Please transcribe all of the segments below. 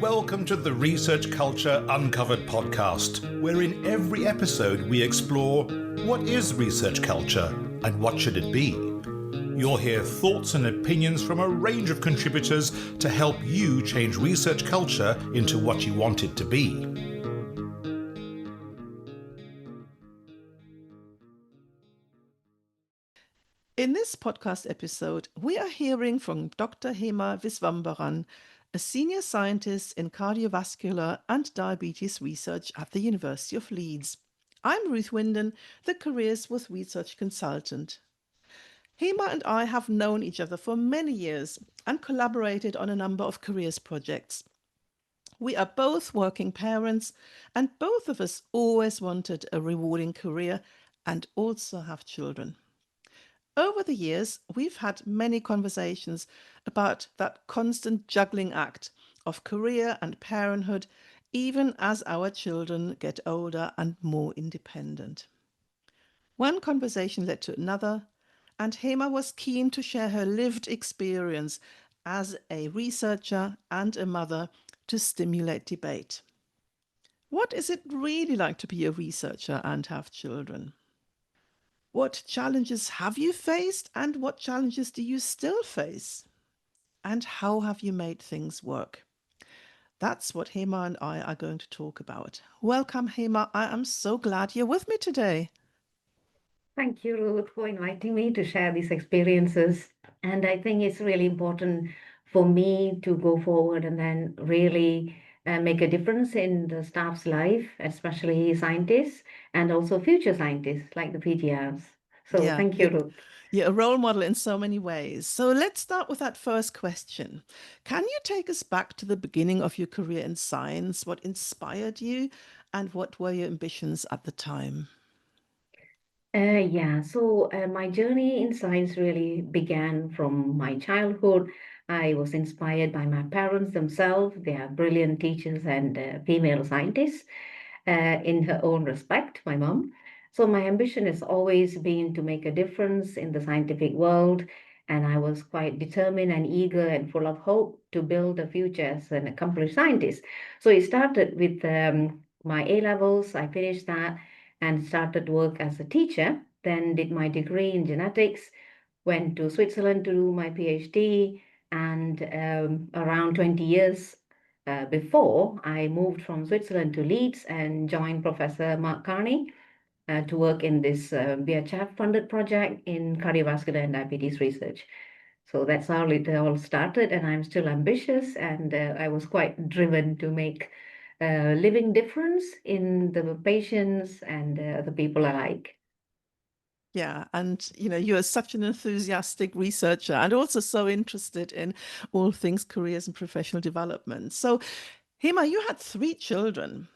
Welcome to the Research Culture Uncovered podcast, where in every episode we explore what is research culture and what should it be. You'll hear thoughts and opinions from a range of contributors to help you change research culture into what you want it to be. In this podcast episode, we are hearing from Dr. Hema Viswambharan, a senior scientist in cardiovascular and diabetes research at the University of Leeds. I'm Ruth Winden, the Careers with Research consultant. Hema and I have known each other for many years and collaborated on a number of careers projects. We are both working parents, and both of us always wanted a rewarding career and also have children. Over the years, we've had many conversations about that constant juggling act of career and parenthood, even as our children get older and more independent. One conversation led to another, and Hema was keen to share her lived experience as a researcher and a mother to stimulate debate. What is it really like to be a researcher and have children? What challenges have you faced, and what challenges do you still face? And how have you made things work? That's what Hema and I are going to talk about. Welcome, Hema. I am so glad you're with me today. Thank you, Ruth, for inviting me to share these experiences. And I think it's really important for me to go forward and then really make a difference in the staff's life, especially scientists and also future scientists like the PTRs. So Yeah, thank you, Ruth. you're a role model in so many ways. So let's start with that first question. Can you take us back to the beginning of your career in science? What inspired you, and what were your ambitions at the time? So my journey in science really began from my childhood. I was inspired by my parents themselves. They are brilliant teachers and female scientists in her own respect, my mom. So my ambition has always been to make a difference in the scientific world, and I was quite determined and eager and full of hope to build a future as an accomplished scientist. So it started with my A levels. I finished that and started work as a teacher, then did my degree in genetics, went to Switzerland to do my PhD, and around 20 years before, I moved from Switzerland to Leeds and joined Professor Mark Carney to work in this BHF-funded project in cardiovascular and diabetes research. So that's how it all started, and I'm still ambitious, and I was quite driven to make a living difference in the patients and the people alike. Yeah, and you're such an enthusiastic researcher and also so interested in all things careers and professional development. So, Hema, you had 3 children,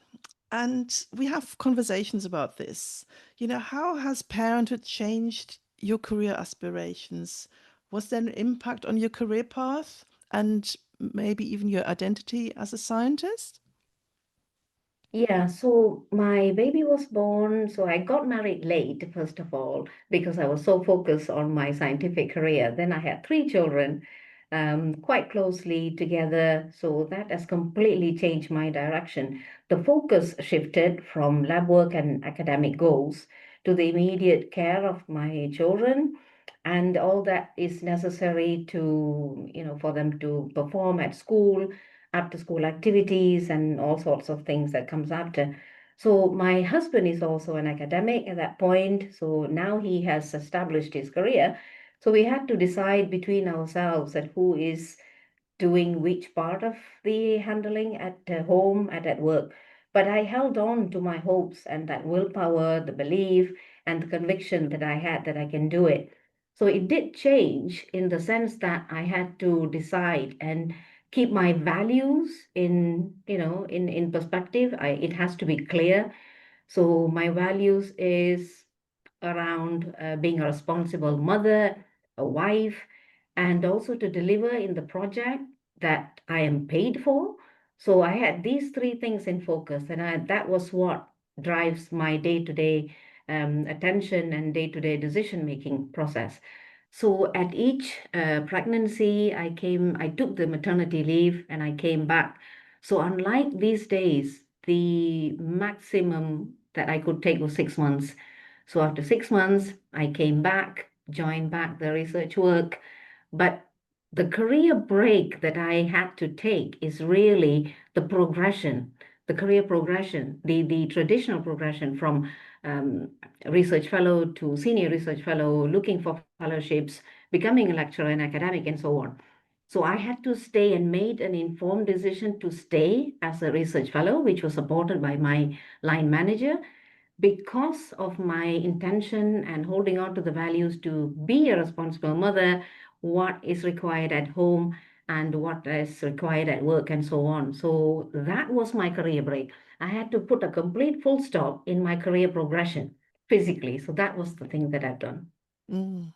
and we have conversations about this. How has parenthood changed your career aspirations? Was there an impact on your career path and maybe even your identity as a scientist? Yeah, so my baby was born. So I got married late, first of all, because I was so focused on my scientific career. Then I had 3 children quite closely together. So that has completely changed my direction. The focus shifted from lab work and academic goals to the immediate care of my children and all that is necessary to, for them to perform at school, after school activities and all sorts of things that comes after. So my husband is also an academic at that point. So now he has established his career. So we had to decide between ourselves that who is doing which part of the handling at home and at work. But I held on to my hopes and that willpower, the belief, and the conviction that I had that I can do it. So it did change in the sense that I had to decide and keep my values in perspective. It has to be clear. So my values is around being a responsible mother, a wife, and also to deliver in the project that I am paid for. So I had these 3 things in focus, and that was what drives my day-to-day attention and day-to-day decision-making process. So at each pregnancy, I took the maternity leave and I came back. So unlike these days, the maximum that I could take was 6 months. So after 6 months, I came back, joined back the research work. But the career break that I had to take is really the progression, the career progression, the traditional progression from um, research fellow to senior research fellow, looking for fellowships, becoming a lecturer and academic, and so on. So I had to stay and made an informed decision to stay as a research fellow, which was supported by my line manager because of my intention and holding on to the values to be a responsible mother, what is required at home and what is required at work, and so on. So that was my career break. I had to put a complete full stop in my career progression physically. So that was the thing that I've done. Mm.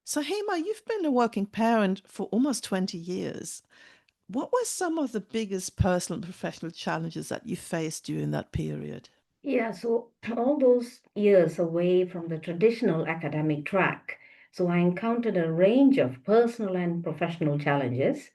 So, Hema, you've been a working parent for almost 20 years. What were some of the biggest personal and professional challenges that you faced during that period? Yeah, so all those years away from the traditional academic track, so I encountered a range of personal and professional challenges,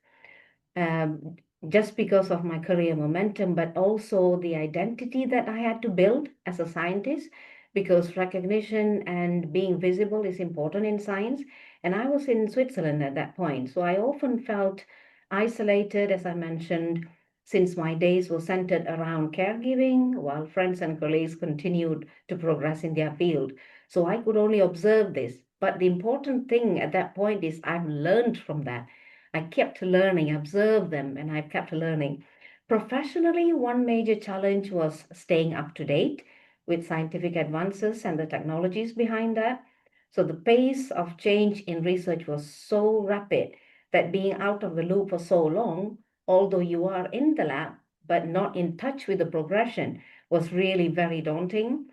um, just because of my career momentum, but also the identity that I had to build as a scientist, because recognition and being visible is important in science. And I was in Switzerland at that point, so I often felt isolated, as I mentioned, since my days were centered around caregiving, while friends and colleagues continued to progress in their field. So I could only observe this. But the important thing at that point is I've learned from that. I kept learning, observed them, and I've kept learning. Professionally, one major challenge was staying up to date with scientific advances and the technologies behind that. So the pace of change in research was so rapid that being out of the loop for so long, although you are in the lab but not in touch with the progression, was really very daunting.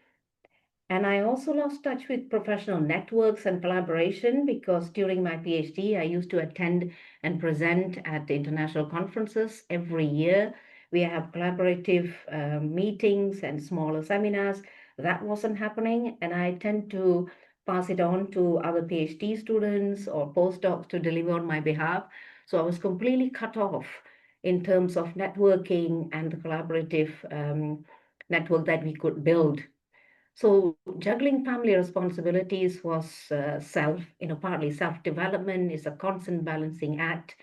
And I also lost touch with professional networks and collaboration because during my PhD, I used to attend and present at the international conferences every year. We have collaborative meetings and smaller seminars. That wasn't happening. And I tend to pass it on to other PhD students or postdocs to deliver on my behalf. So I was completely cut off in terms of networking and the collaborative network that we could build. So juggling family responsibilities was partly self-development is a constant balancing act.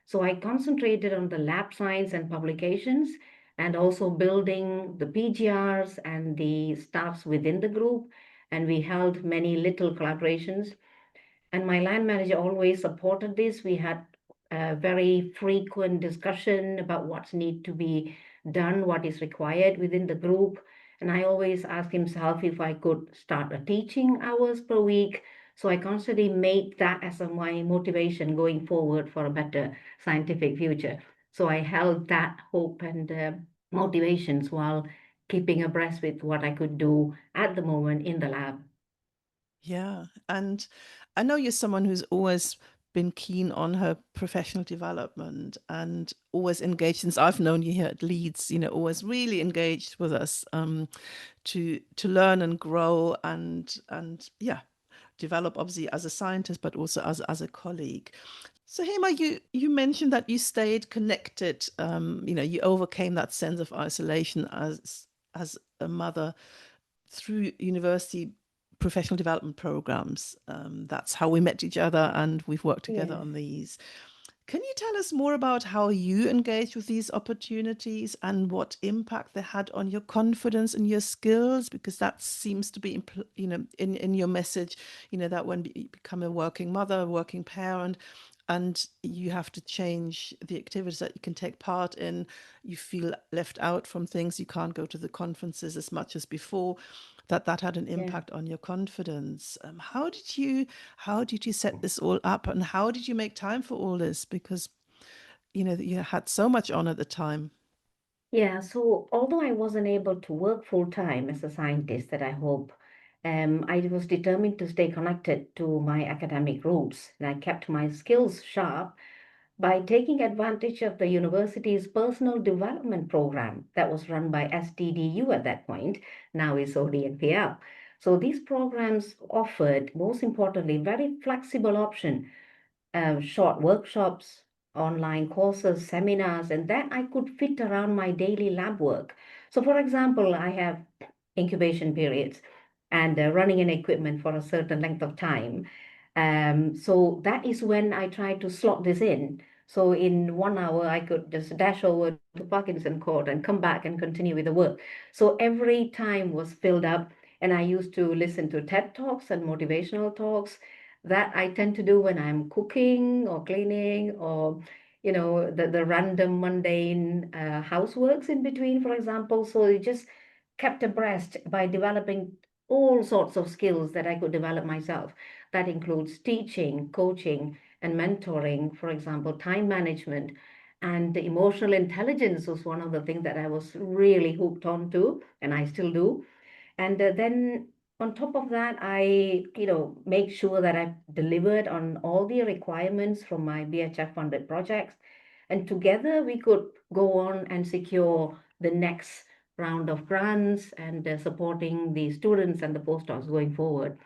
So I concentrated on the lab science and publications and also building the PGRs and the staffs within the group. And we held many little collaborations, and my land manager always supported this. We had a very frequent discussion about what's need to be done, what is required within the group. And I always asked himself if I could start a teaching hours per week. So I constantly made that as my motivation going forward for a better scientific future. So I held that hope and motivations while keeping abreast with what I could do at the moment in the lab. Yeah. And I know you're someone who's always been keen on her professional development and always engaged since I've known you here at Leeds, always really engaged with us to learn and grow and yeah, develop obviously as a scientist, but also as a colleague. So Hema, you mentioned that you stayed connected. You overcame that sense of isolation as a mother through university professional development programs. That's how we met each other, and we've worked together Yes. on these. Can you tell us more about how you engaged with these opportunities and what impact they had on your confidence and your skills? Because that seems to be, in your message, that when you become a working mother, a working parent, and you have to change the activities that you can take part in, you feel left out from things. You can't go to the conferences as much as before. That had an Yeah. impact on your confidence. How did you set this all up, and how did you make time for all this? Because you had so much on at the time. Yeah, so although I wasn't able to work full time as a scientist that I hope, I was determined to stay connected to my academic roots, and I kept my skills sharp by taking advantage of the university's personal development program that was run by STDU at that point, now is ODNPL. So these programs offered, most importantly, very flexible option, short workshops, online courses, seminars, and that I could fit around my daily lab work. So, for example, I have incubation periods and running an equipment for a certain length of time. So that is when I try to slot this in. So in 1 hour, I could just dash over to Parkinson Court and come back and continue with the work. So every time was filled up, and I used to listen to TED Talks and motivational talks. That I tend to do when I'm cooking or cleaning or the random mundane houseworks in between, for example. So it just kept abreast by developing all sorts of skills that I could develop myself. That includes teaching, coaching, and mentoring, for example, time management. And the emotional intelligence was one of the things that I was really hooked on to, and I still do. And then on top of that, I, make sure that I've delivered on all the requirements from my BHF funded projects. And together we could go on and secure the next round of grants and supporting the students and the postdocs going forward.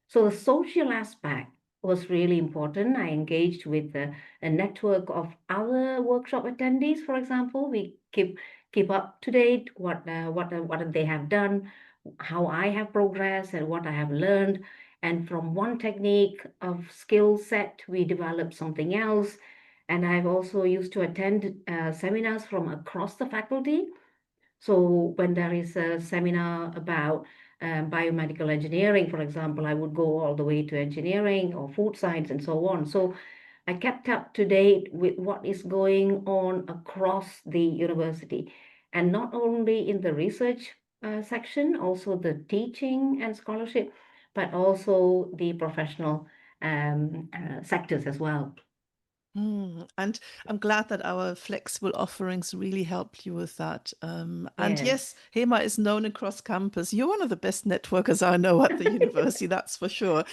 So the social aspect was really important. I engaged with a network of other workshop attendees, for example. We keep up to date what they have done, how I have progressed, and what I have learned. And from one technique of skill set, we developed something else. And I've also used to attend seminars from across the faculty. So when there is a seminar about biomedical engineering, for example, I would go all the way to engineering or food science and so on. So I kept up to date with what is going on across the university, and not only in the research section, also the teaching and scholarship, but also the professional sectors as well. And I'm glad that our flexible offerings really helped you with that. And Yes. yes, Hema is known across campus. You're one of the best networkers I know at the university, that's for sure.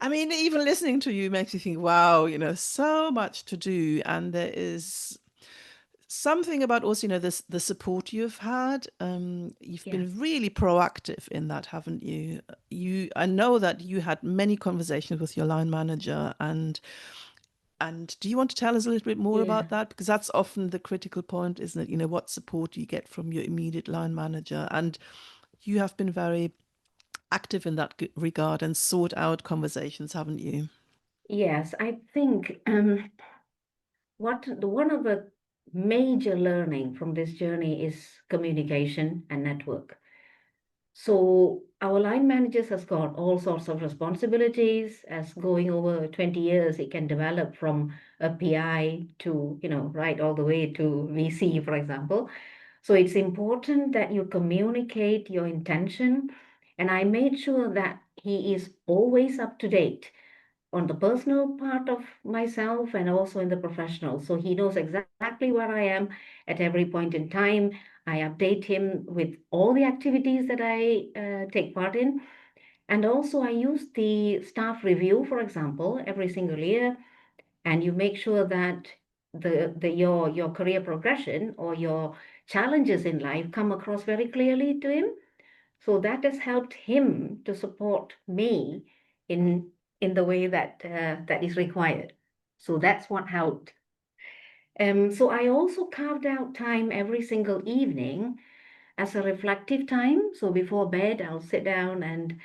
I mean, even listening to you makes you think, wow, so much to do. And there is something about also, the support you've had. You've Yeah. been really proactive in that, haven't you? I know that you had many conversations with your line manager, and do you want to tell us a little bit more Yeah. about that? Because that's often the critical point, isn't it? What support you get from your immediate line manager. And you have been very active in that regard and sought out conversations, haven't you? Yes, I think one of the major learning from this journey is communication and network. So our line managers has got all sorts of responsibilities. As going over 20 years, it can develop from a PI to, right all the way to VC, for example. So it's important that you communicate your intention. And I made sure that he is always up to date on the personal part of myself and also in the professional. So he knows exactly where I am at every point in time. I update him with all the activities that I take part in. And also, I use the staff review, for example, every single year. And you make sure that your career progression or your challenges in life come across very clearly to him. So that has helped him to support me in in the way that is required. So that's what helped. So I also carved out time every single evening as a reflective time. So before bed, I'll sit down and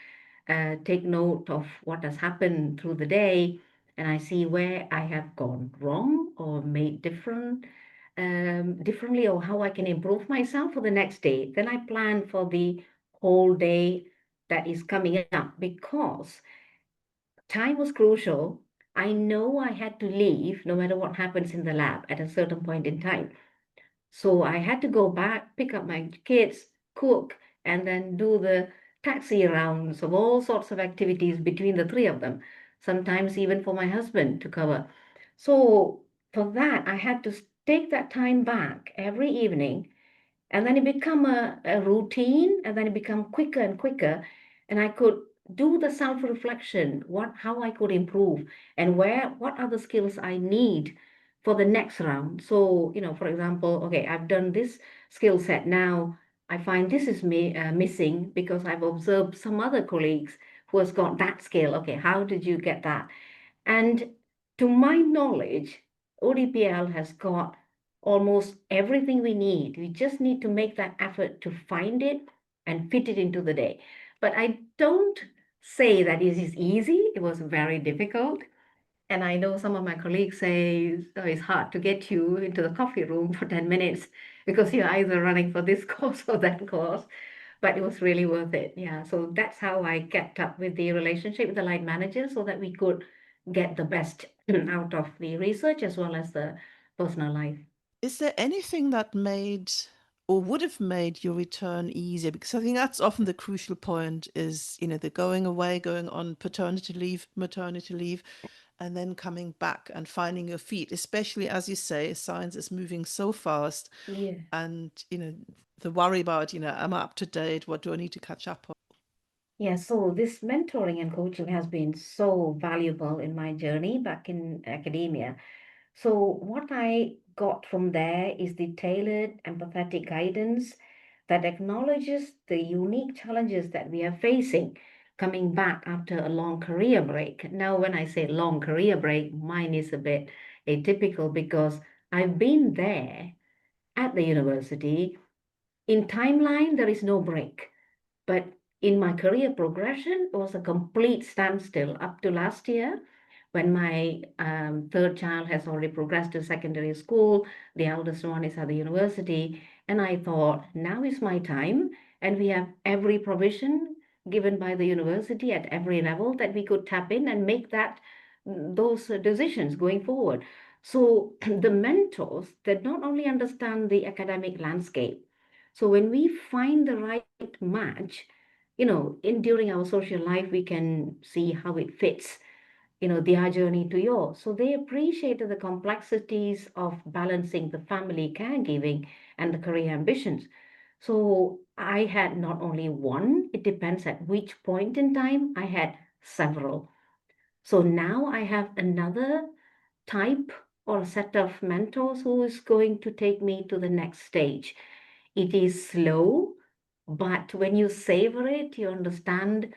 take note of what has happened through the day, and I see where I have gone wrong or made differently, or how I can improve myself for the next day. Then I plan for the whole day that is coming up because time was crucial. I know I had to leave no matter what happens in the lab at a certain point in time. So I had to go back, pick up my kids, cook, and then do the taxi rounds of all sorts of activities between the three of them, sometimes even for my husband to cover. So for that, I had to take that time back every evening, and then it become a routine, and then it become quicker and quicker, and I could do the self-reflection, how I could improve and what are the skills I need for the next round. So, for example, okay, I've done this skill set now. I find this is missing because I've observed some other colleagues who has got that skill. Okay, how did you get that? And to my knowledge, ODPL has got almost everything we need. We just need to make that effort to find it and fit it into the day. But I don't say that it is easy. It was very difficult. And I know some of my colleagues say, oh, it's hard to get you into the coffee room for 10 minutes because you're either running for this course or that course. But it was really worth it. Yeah. So that's how I kept up with the relationship with the line manager so that we could get the best out of the research as well as the personal life. Is there anything that made or would have made your return easier? Because I think that's often the crucial point is, the going away, going on paternity leave, maternity leave, and then coming back and finding your feet, especially as you say, science is moving so fast. Yeah. And, the worry about, am I up to date? What do I need to catch up on? Yeah, so this mentoring and coaching has been so valuable in my journey back in academia. So, what I got from there is the tailored, empathetic guidance that acknowledges the unique challenges that we are facing coming back after a long career break. Now, when I say long career break, mine is a bit atypical because I've been there at the university. In timeline, there is no break. But in my career progression, it was a complete standstill up to last year when my third child has already progressed to secondary school. The eldest one is at the university. And I thought, now is my time. And we have every provision given by the university at every level that we could tap in and make those decisions going forward. So the mentors that not only understand the academic landscape, so when we find the right match, in during our social life, we can see how it fits, their journey to yours. So they appreciated the complexities of balancing the family caregiving and the career ambitions. So I had not only one, it depends at which point in time, I had several. So now I have another type or set of mentors who is going to take me to the next stage. It is slow, but when you savor it, you understand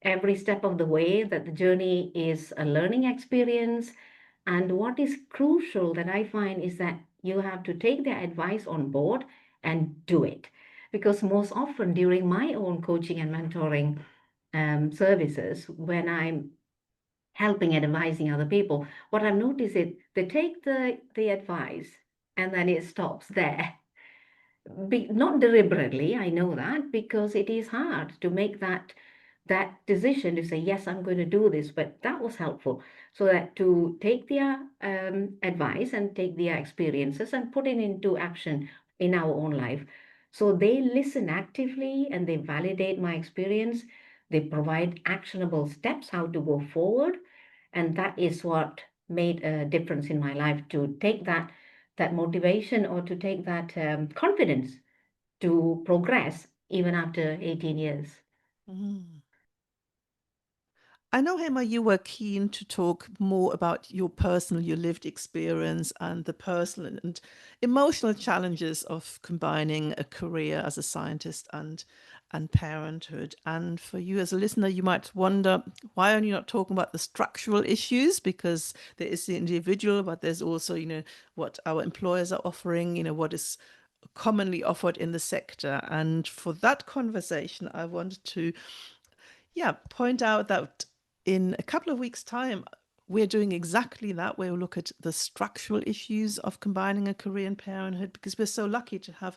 every step of the way that the journey is a learning experience. And what is crucial that I find is that you have to take their advice on board and do it. Because most often during my own coaching and mentoring services, when I'm helping and advising other people, what I've noticed is they take the advice and then it stops there. Not deliberately, I know that, because it is hard to make that decision to say, yes, I'm going to do this. But that was helpful. So that to take their advice and take their experiences and put it into action in our own life. So they listen actively and they validate my experience. They provide actionable steps how to go forward. And that is what made a difference in my life, to take that motivation, or to take that confidence to progress even after 18 years. Mm. I know, Hema, you were keen to talk more about your lived experience and the personal and emotional challenges of combining a career as a scientist and parenthood. And for you as a listener, you might wonder, why are you not talking about the structural issues? Because there is the individual, but there's also, what our employers are offering, what is commonly offered in the sector. And for that conversation, I wanted to point out that in a couple of weeks' time, we're doing exactly that. We'll look at the structural issues of combining a career and parenthood, because we're so lucky to have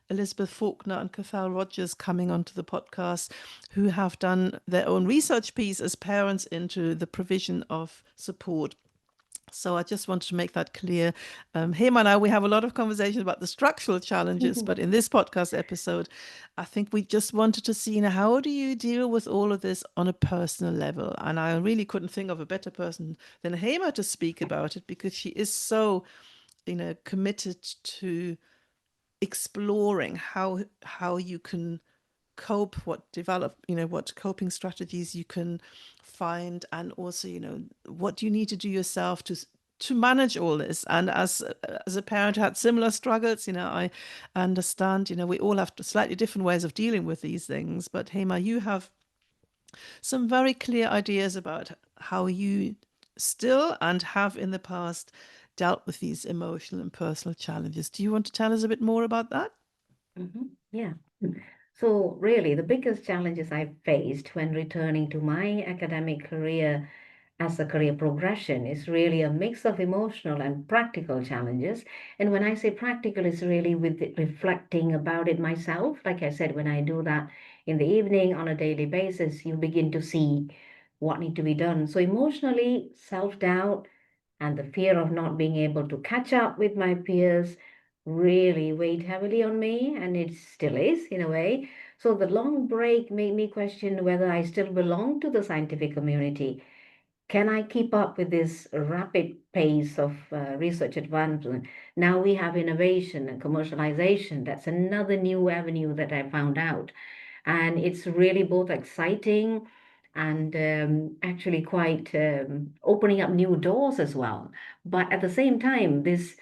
Elizabeth Faulkner and Cathal Rogers coming onto the podcast, who have done their own research piece as parents into the provision of support. So I just wanted to make that clear. Hema and I, we have a lot of conversation about the structural challenges, but in this podcast episode, I think we just wanted to see, how do you deal with all of this on a personal level? And I really couldn't think of a better person than Hema to speak about it, because she is so, committed to exploring how you can cope, what coping strategies you can find, and also, what do you need to do yourself to manage all this. And as a parent who had similar struggles, I understand, we all have slightly different ways of dealing with these things. But Hema, you have some very clear ideas about how you still and have in the past dealt with these emotional and personal challenges. Do you want to tell us a bit more about that? Yeah. So really, the biggest challenges I faced when returning to my academic career as a career progression is really a mix of emotional and practical challenges. And when I say practical, it's really with reflecting about it myself. Like I said, when I do that in the evening on a daily basis, you begin to see what need to be done. So emotionally, self-doubt and the fear of not being able to catch up with my peers really weighed heavily on me, and it still is in a way. So the long break made me question whether I still belong to the scientific community. Can I keep up with this rapid pace of research advancement? Now we have innovation and commercialization. That's another new avenue that I found out. And it's really both exciting and actually quite opening up new doors as well. But at the same time, this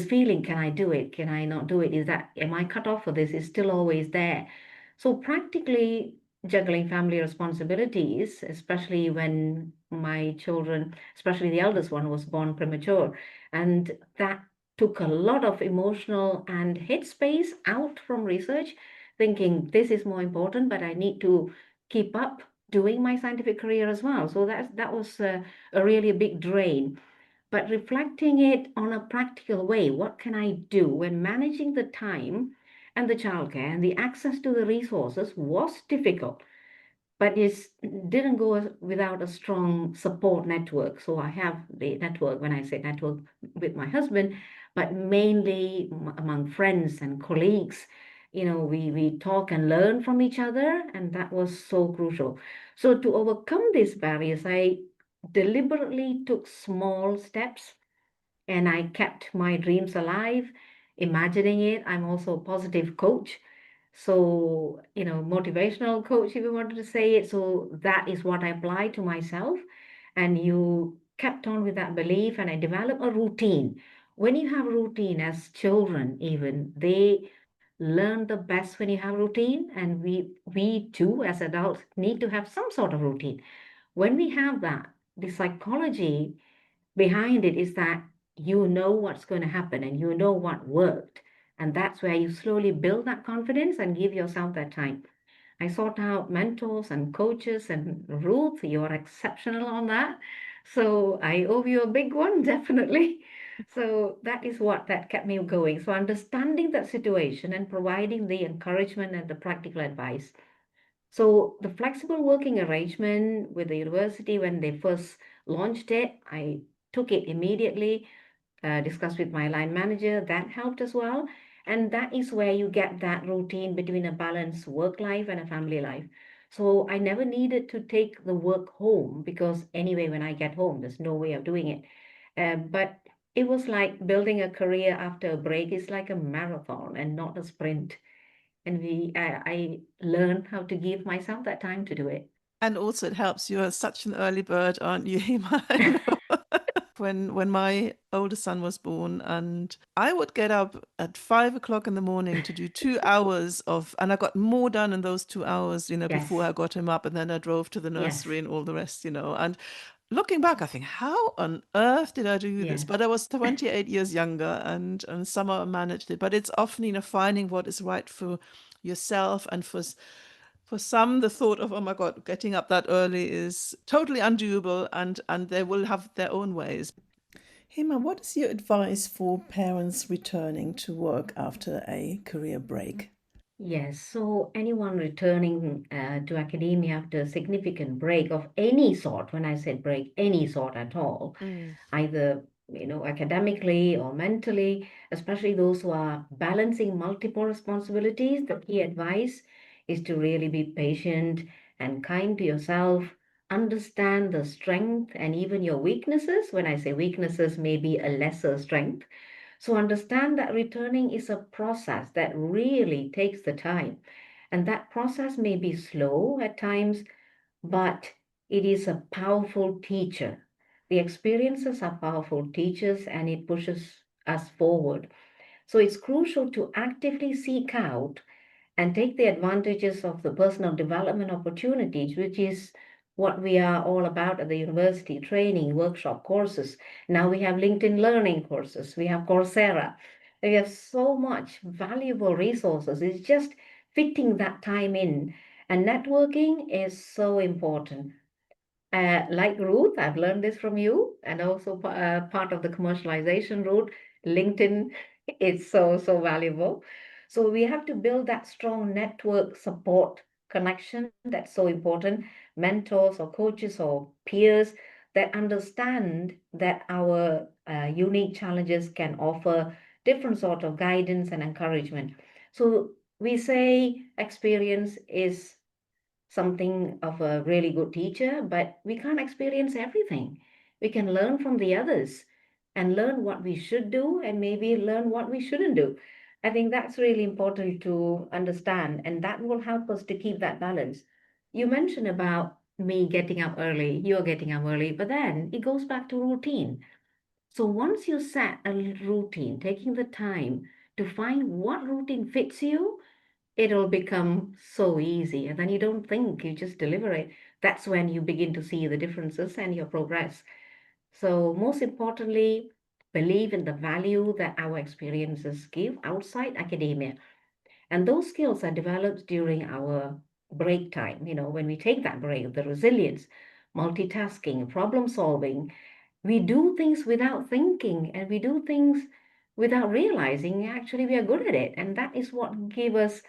feeling, can I do it? Can I not do it? Is that, am I cut off for this? Is still always there. So practically juggling family responsibilities, especially when my children, especially the eldest one, was born premature. And that took a lot of emotional and headspace out from research, thinking this is more important, but I need to keep up doing my scientific career as well. So that was a really big drain. But reflecting it on a practical way, what can I do when managing the time and the childcare and the access to the resources was difficult, but it didn't go without a strong support network. So I have the network, when I say network, with my husband, but mainly among friends and colleagues. We talk and learn from each other, and that was so crucial. So to overcome these barriers, I deliberately took small steps and I kept my dreams alive, imagining it. I'm also a positive coach. So, motivational coach, if you wanted to say it. So that is what I applied to myself. And you kept on with that belief, and I developed a routine. When you have routine, as children, even, they learn the best when you have routine. And we too, as adults, need to have some sort of routine. When we have that, the psychology behind it is that you know what's going to happen and you know what worked. And that's where you slowly build that confidence and give yourself that time. I sought out mentors and coaches, and Ruth, you're exceptional on that. So I owe you a big one, definitely. So that is what that kept me going. So understanding that situation and providing the encouragement and the practical advice. So the flexible working arrangement with the university, when they first launched it, I took it immediately, discussed with my line manager. That helped as well. And that is where you get that routine between a balanced work life and a family life. So I never needed to take the work home, because anyway, when I get home, there's no way of doing it. But it was like building a career after a break is like a marathon and not a sprint. And I learned how to give myself that time to do it. And also it helps. You're such an early bird, aren't you, Hema? I know. When my oldest son was born, and I would get up at 5 o'clock in the morning to do 2 hours of, and I got more done in those 2 hours, before Yes, I got him up, and then I drove to the yes, nursery and all the rest. And looking back, I think, how on earth did I do this? yes, But I was 28 years younger, and somehow I managed it. But it's often, finding what is right for yourself, and for some, the thought of, oh my God, getting up that early is totally undoable, and they will have their own ways. Hema, what is your advice for parents returning to work after a career break? yes. So anyone returning to academia after a significant break of any sort, when I said break, any sort at all, Mm. either academically or mentally, especially those who are balancing multiple responsibilities, the key advice is to really be patient and kind to yourself. Understand the strength and even your weaknesses. When I say weaknesses, maybe a lesser strength. So understand that returning is a process that really takes the time. And that process may be slow at times, but it is a powerful teacher. The experiences are powerful teachers, and it pushes us forward. So it's crucial to actively seek out and take the advantages of the personal development opportunities, which is what we are all about at the university, training, workshop, courses. Now we have LinkedIn Learning courses, we have Coursera. We have so much valuable resources. It's just fitting that time in. And networking is so important. Like Ruth, I've learned this from you, and also part of the commercialization route, LinkedIn, it's so valuable. So we have to build that strong network support connection that's so important, mentors or coaches or peers that understand that our unique challenges can offer different sort of guidance and encouragement. So we say experience is something of a really good teacher, but we can't experience everything. We can learn from the others and learn what we should do and maybe learn what we shouldn't do. I think that's really important to understand, and that will help us to keep that balance. You mentioned about me getting up early, you're getting up early, but then it goes back to routine. So once you set a routine, taking the time to find what routine fits you, it'll become so easy. And then you don't think, you just deliver it. That's when you begin to see the differences and your progress. So, most importantly, believe in the value that our experiences give outside academia. And those skills are developed during our break time. When we take that break, the resilience, multitasking, problem solving, we do things without thinking and we do things without realizing actually we are good at it. And that is what gives us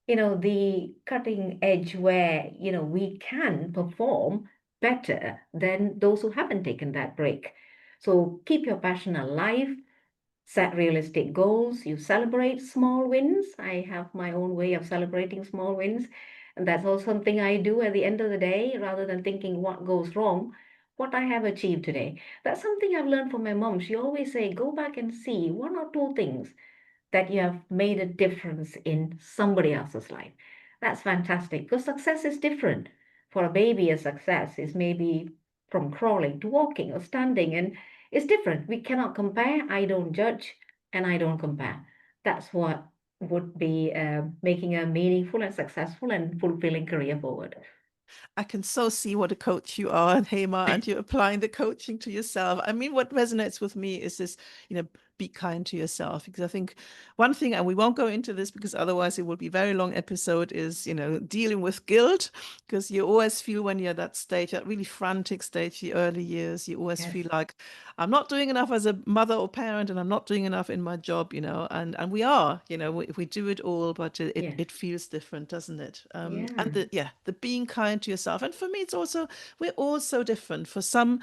the cutting edge where, we can perform better than those who haven't taken that break. So keep your passion alive, set realistic goals, you celebrate small wins. I have my own way of celebrating small wins. And that's also something I do at the end of the day, rather than thinking what goes wrong, what I have achieved today. That's something I've learned from my mom. She always say, go back and see one or two things that you have made a difference in somebody else's life. That's fantastic because success is different. For a baby, a success is maybe from crawling to walking or standing, and it's different. We cannot compare. I don't judge and I don't compare. That's what would be making a meaningful and successful and fulfilling career forward. I can so see what a coach you are, Hema, and you're applying the coaching to yourself. I mean, what resonates with me is this, be kind to yourself. Because I think one thing, and we won't go into this because otherwise it will be a very long episode, is, dealing with guilt. Because you always feel when you're at that stage, that really frantic stage, the early years, you always Yes. feel like I'm not doing enough as a mother or parent, and I'm not doing enough in my job, and we are, we do it all, but it, Yes. it feels different, doesn't it? Yeah. And the being kind to yourself. And for me, it's also, we're all so different. For some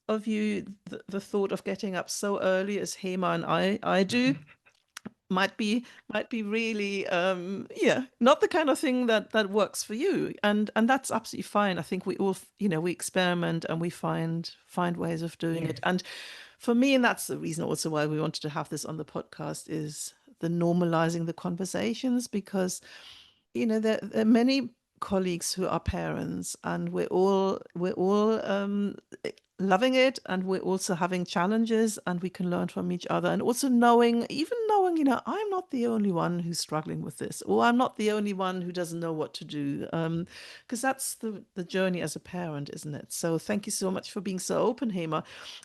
of you, the thought of getting up so early as Hema and I do might be really not the kind of thing that works for you, and that's absolutely fine. I think we all we experiment and we find ways of doing Yes. it. And for me, and that's the reason also why we wanted to have this on the podcast, is the normalizing the conversations, because there are many colleagues who are parents, and we're all loving it, and we're also having challenges, and we can learn from each other, and also knowing, I'm not the only one who's struggling with this, or I'm not the only one who doesn't know what to do, because that's the journey as a parent, isn't it? So thank you so much for being so open, Hema.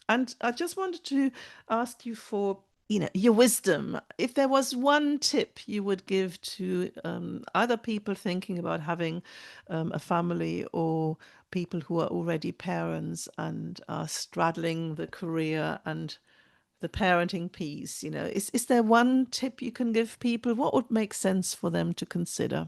And I just wanted to ask you for your wisdom. If there was one tip you would give to either people thinking about having a family, or people who are already parents and are straddling the career and the parenting piece, is there one tip you can give people? What would make sense for them to consider?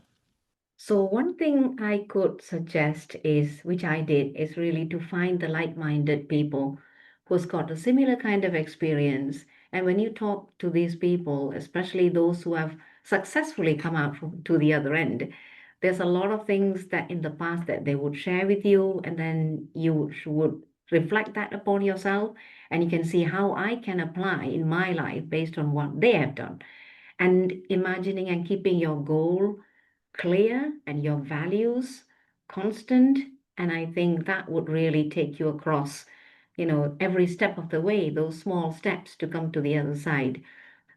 So one thing I could suggest is, which I did, is really to find the like-minded people who's got a similar kind of experience. And when you talk to these people, especially those who have successfully come out to the other end, there's a lot of things that in the past that they would share with you, and then you would reflect that upon yourself, and you can see how I can apply in my life based on what they have done. And imagining and keeping your goal clear and your values constant. And I think that would really take you across, every step of the way, those small steps to come to the other side.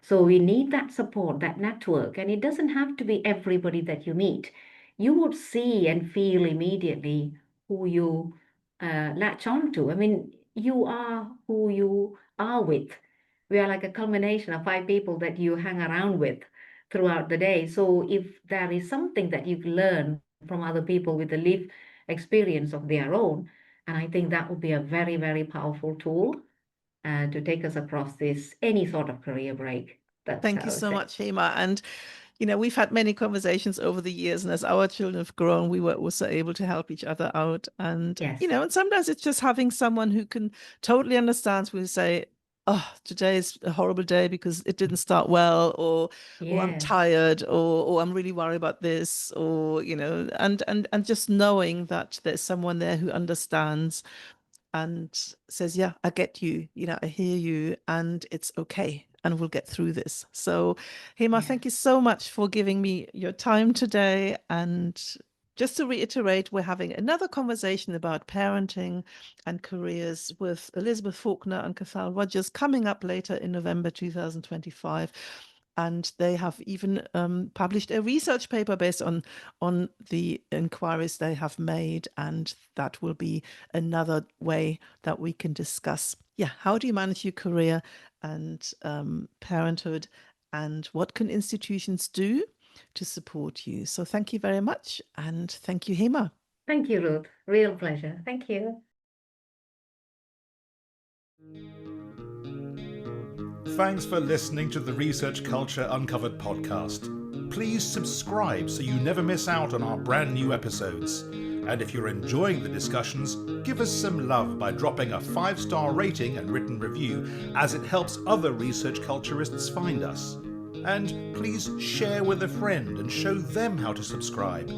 So we need that support, that network. And it doesn't have to be everybody that you meet. You would see and feel immediately who you latch on to. I mean, you are who you are with. We are like a culmination of 5 people that you hang around with throughout the day. So if there is something that you learn from other people with a life experience of their own, and I think that would be a very, very powerful tool to take us across this any sort of career break. That's Thank how you I would so say. much, Hema. And we've had many conversations over the years, and as our children have grown, we were also able to help each other out. And, Yes. and sometimes it's just having someone who can totally understand, who say, oh, today is a horrible day because it didn't start well, or I'm Yes. tired, or I'm really worried about this, or, and just knowing that there's someone there who understands and says, yeah, I get you, I hear you, and it's okay, and we'll get through this. So, Hema, Yes. thank you so much for giving me your time today. And just to reiterate, we're having another conversation about parenting and careers with Elizabeth Faulkner and Cathal Rogers coming up later in November 2025. And they have even published a research paper based on the inquiries they have made, and that will be another way that we can discuss, how do you manage your career and parenthood, and what can institutions do to support you. So thank you very much, and thank you, Hema. Thank you, Ruth. Real pleasure. Thank you. Thanks for listening to the Research Culture Uncovered podcast. Please subscribe so you never miss out on our brand new episodes. And if you're enjoying the discussions, give us some love by dropping a 5-star rating and written review, as it helps other research culturists find us. And please share with a friend and show them how to subscribe.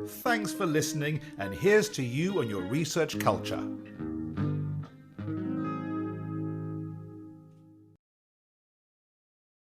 Thanks for listening, and here's to you and your research culture.